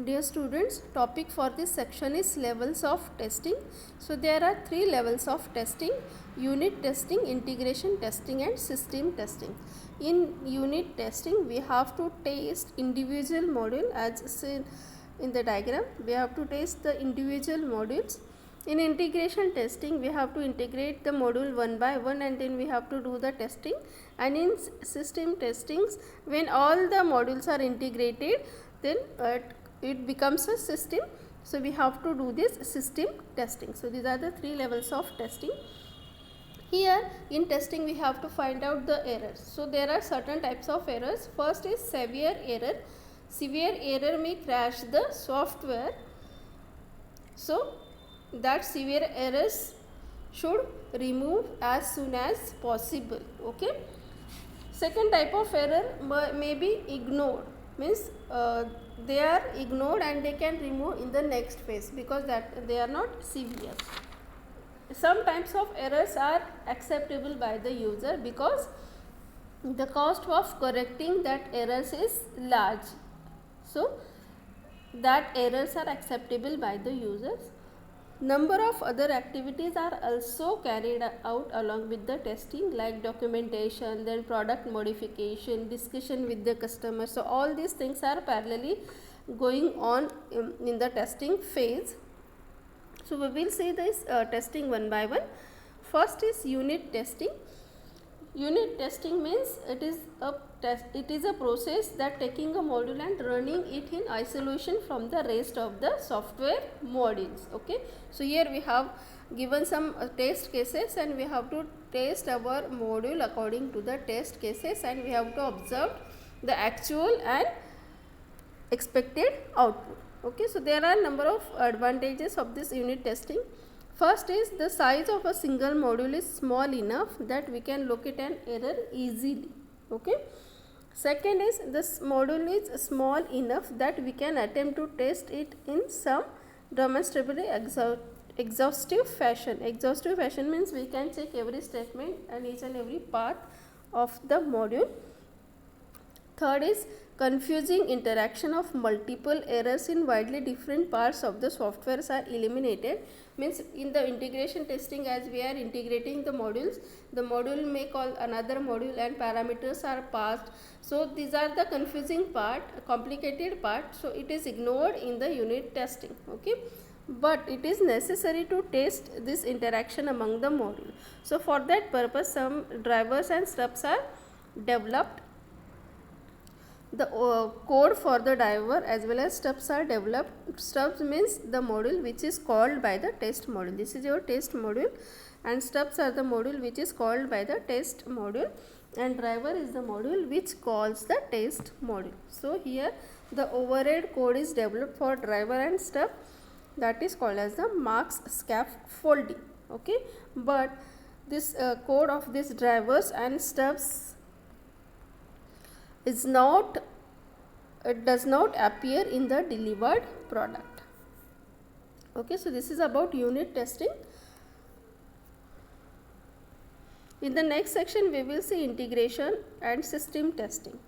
Dear students, topic for this section is levels of testing. So there are 3 levels of testing: unit testing, integration testing and system testing. In unit testing, we have to test individual module as seen in the diagram. We have to test the individual modules. In integration testing, we have to integrate the module one by one and then we have to do the testing. And in system testings, when all the modules are integrated, then it becomes a system. So we have to do this system testing. So these are the 3 levels of testing. Here in testing we have to find out the errors. So there are certain types of errors. First is severe error. Severe error may crash the software. So that severe errors should remove as soon as possible. Okay. Second type of error may be ignored, means they are ignored and they can remove in the next phase because that they are not severe. Some types of errors are acceptable by the user because the cost of correcting that errors is large. So that errors are acceptable by the users. Number of other activities are also carried out along with the testing, like documentation, then product modification, discussion with the customer. So all these things are parallelly going on in the testing phase. So we will see this testing one by one. First is unit testing. Unit testing means it is a process that taking a module and running it in isolation from the rest of the software modules. Okay, so here we have given some test cases and we have to test our module according to the test cases and we have to observe the actual and expected output. Okay, so there are number of advantages of this unit testing. First is the size of a single module is small enough that we can locate an error easily. Okay. Second is this module is small enough that we can attempt to test it in some demonstrably exhaustive fashion. Exhaustive fashion means we can check every statement and each and every part of the module. Third is confusing interaction of multiple errors in widely different parts of the softwares are eliminated. Means in the integration testing, as we are integrating the modules, the module may call another module and parameters are passed. So these are the confusing part, complicated part. So it is ignored in the unit testing. Okay, but it is necessary to test this interaction among the module. So for that purpose, some drivers and stubs are developed. The code for the driver as well as stubs are developed. Stubs means the module which is called by the test module. This is your test module and stubs are the module which is called by the test module and driver is the module which calls the test module. So here the override code is developed for driver and stub, that is called as the marks scaffolding. Okay, but this code of these drivers and stubs is not, it does not appear in the delivered product. Okay, so this is about unit testing. In the next section we will see integration and system testing.